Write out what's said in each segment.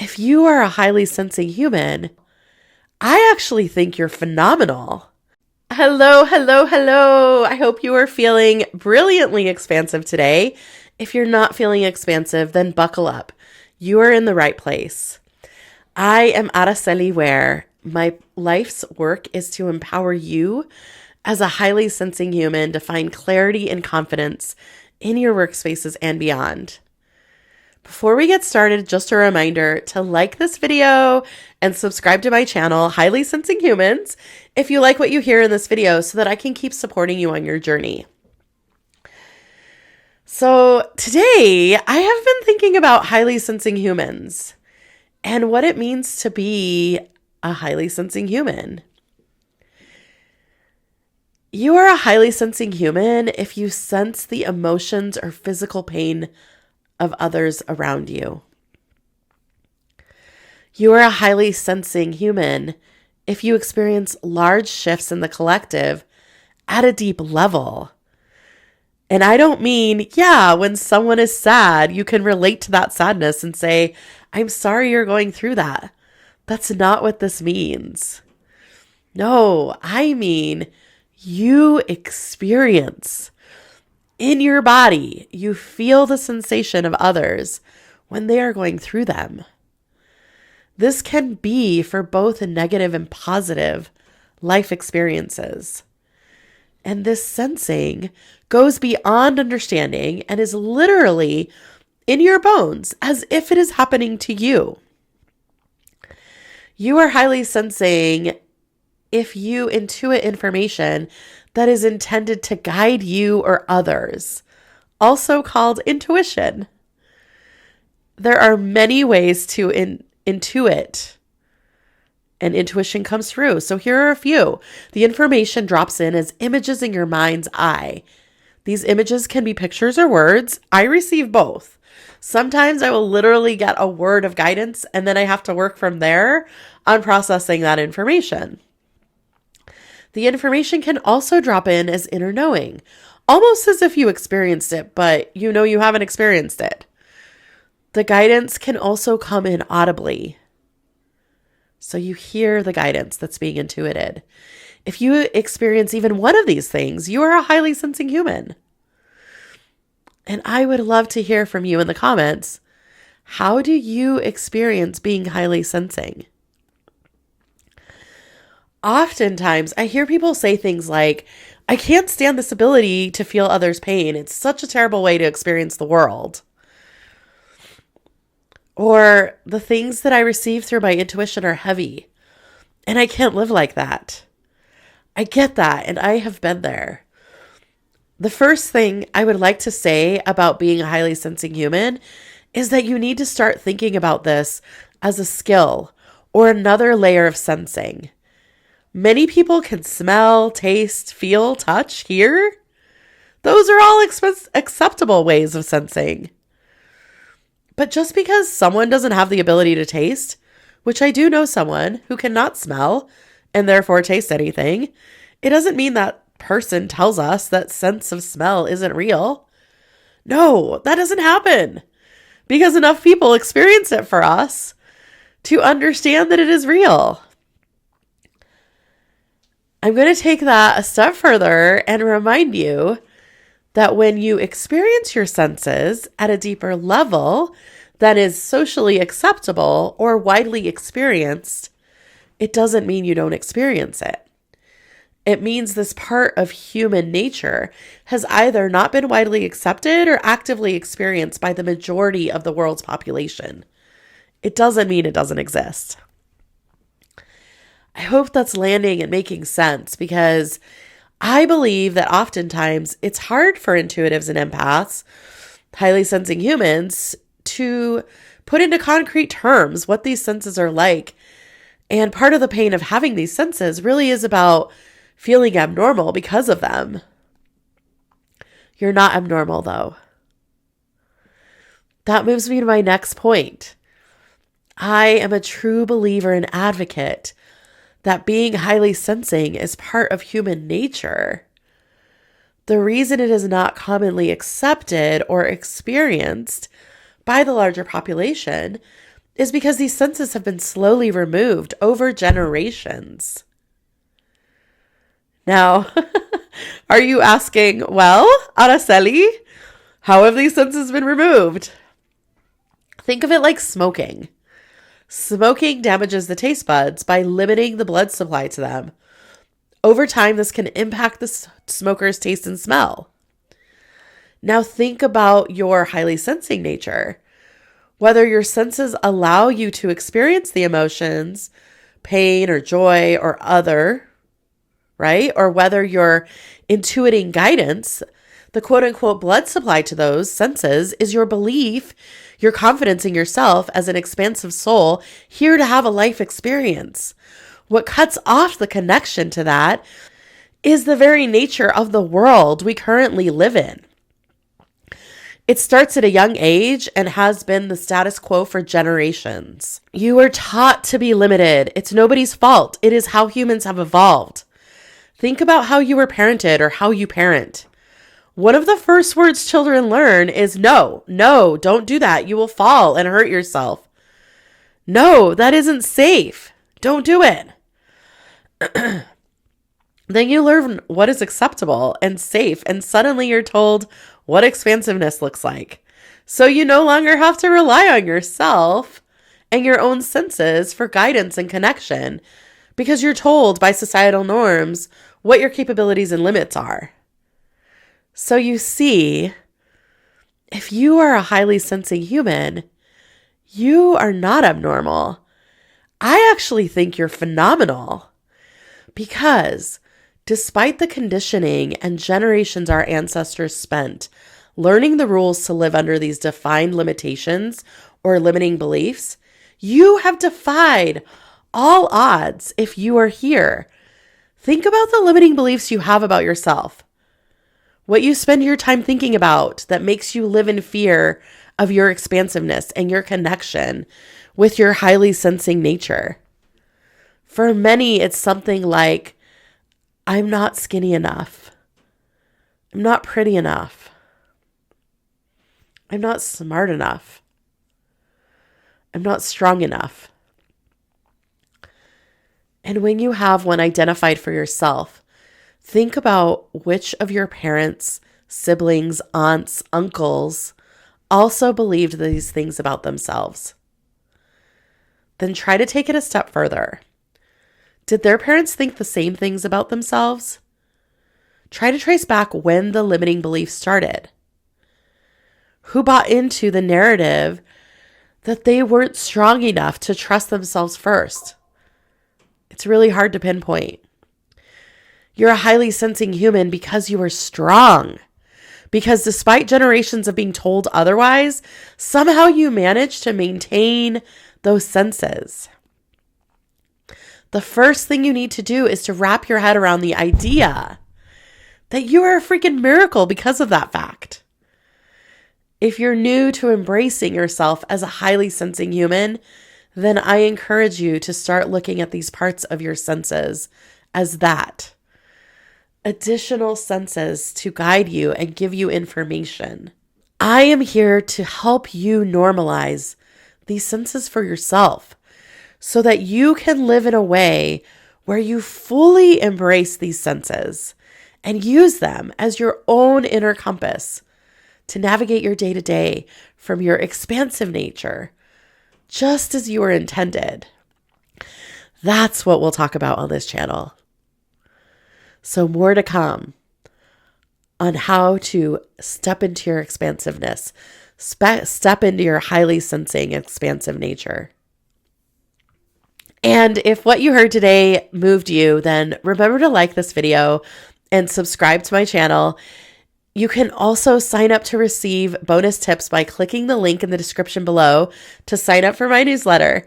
If you are a highly sensing human, I actually think you're phenomenal. Hello, hello, hello. I hope you are feeling brilliantly expansive today. If you're not feeling expansive, then buckle up. You are in the right place. I am Araceli Ware. My life's work is to empower you as a highly sensing human to find clarity and confidence in your workspaces and beyond. Before we get started, just a reminder to like this video and subscribe to my channel, Highly Sensing Humans, if you like what you hear in this video so that I can keep supporting you on your journey. So today, I have been thinking about highly sensing humans and what it means to be a highly sensing human. You are a highly sensing human if you sense the emotions or physical pain of others around you. You are a highly sensing human if you experience large shifts in the collective at a deep level. And I don't mean, when someone is sad, you can relate to that sadness and say, I'm sorry you're going through that. That's not what this means. No, I mean, you experience in your body, you feel the sensation of others when they are going through them. This can be for both negative and positive life experiences. And this sensing goes beyond understanding and is literally in your bones as if it is happening to you. You are highly sensing if you intuit information that is intended to guide you or others, also called intuition. There are many ways to intuit, and intuition comes through. So here are a few. The information drops in as images in your mind's eye. These images can be pictures or words. I receive both. Sometimes I will literally get a word of guidance, and then I have to work from there on processing that information. The information can also drop in as inner knowing, almost as if you experienced it, but you know you haven't experienced it. The guidance can also come in audibly. So you hear the guidance that's being intuited. If you experience even one of these things, you are a highly sensing human. And I would love to hear from you in the comments. How do you experience being highly sensing? Oftentimes, I hear people say things like, I can't stand this ability to feel others' pain. It's such a terrible way to experience the world. Or the things that I receive through my intuition are heavy, and I can't live like that. I get that, and I have been there. The first thing I would like to say about being a highly sensing human is that you need to start thinking about this as a skill or another layer of sensing. Many people can smell, taste, feel, touch, hear. Those are all acceptable ways of sensing. But just because someone doesn't have the ability to taste, which I do know someone who cannot smell and therefore taste anything, it doesn't mean that person tells us that sense of smell isn't real. No, that doesn't happen because enough people experience it for us to understand that it is real. I'm going to take that a step further and remind you that when you experience your senses at a deeper level that is socially acceptable or widely experienced, it doesn't mean you don't experience it. It means this part of human nature has either not been widely accepted or actively experienced by the majority of the world's population. It doesn't mean it doesn't exist. I hope that's landing and making sense because I believe that oftentimes it's hard for intuitives and empaths, highly sensing humans, to put into concrete terms what these senses are like. And part of the pain of having these senses really is about feeling abnormal because of them. You're not abnormal, though. That moves me to my next point. I am a true believer and advocate that being highly sensing is part of human nature. The reason it is not commonly accepted or experienced by the larger population is because these senses have been slowly removed over generations. Now, are you asking, well, Araceli, how have these senses been removed? Think of it like smoking. Smoking damages the taste buds by limiting the blood supply to them. Over time, this can impact the smoker's taste and smell. Now think about your highly sensing nature. Whether your senses allow you to experience the emotions, pain or joy or other, right? Or whether you're intuiting guidance, the quote unquote blood supply to those senses is your belief, your confidence in yourself as an expansive soul here to have a life experience. What cuts off the connection to that is the very nature of the world we currently live in. It starts at a young age and has been the status quo for generations. You are taught to be limited. It's nobody's fault. It is how humans have evolved. Think about how you were parented or how you parent. One of the first words children learn is no, don't do that. You will fall and hurt yourself. No, that isn't safe. Don't do it. Then you learn what is acceptable and safe, and suddenly you're told what expansiveness looks like. So you no longer have to rely on yourself and your own senses for guidance and connection because you're told by societal norms what your capabilities and limits are. So you see, if you are a highly sensing human, you are not abnormal. I actually think you're phenomenal because despite the conditioning and generations our ancestors spent learning the rules to live under these defined limitations or limiting beliefs, you have defied all odds if you are here. Think about the limiting beliefs you have about yourself. What you spend your time thinking about that makes you live in fear of your expansiveness and your connection with your highly sensing nature. For many, it's something like, I'm not skinny enough. I'm not pretty enough. I'm not smart enough. I'm not strong enough. And when you have one identified for yourself, think about which of your parents, siblings, aunts, uncles also believed these things about themselves. Then try to take it a step further. Did their parents think the same things about themselves? Try to trace back when the limiting belief started. Who bought into the narrative that they weren't strong enough to trust themselves first? It's really hard to pinpoint. You're a highly sensing human because you are strong. Because despite generations of being told otherwise, somehow you manage to maintain those senses. The first thing you need to do is to wrap your head around the idea that you are a freaking miracle because of that fact. If you're new to embracing yourself as a highly sensing human, then I encourage you to start looking at these parts of your senses as that. Additional senses to guide you and give you information. I am here to help you normalize these senses for yourself so that you can live in a way where you fully embrace these senses and use them as your own inner compass to navigate your day-to-day from your expansive nature, just as you were intended. That's what we'll talk about on this channel. So more to come on how to step into your expansiveness, step into your highly sensing, expansive nature. And if what you heard today moved you, then remember to like this video and subscribe to my channel. You can also sign up to receive bonus tips by clicking the link in the description below to sign up for my newsletter.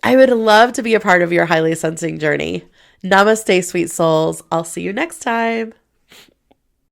I would love to be a part of your highly sensing journey. Namaste, sweet souls. I'll see you next time.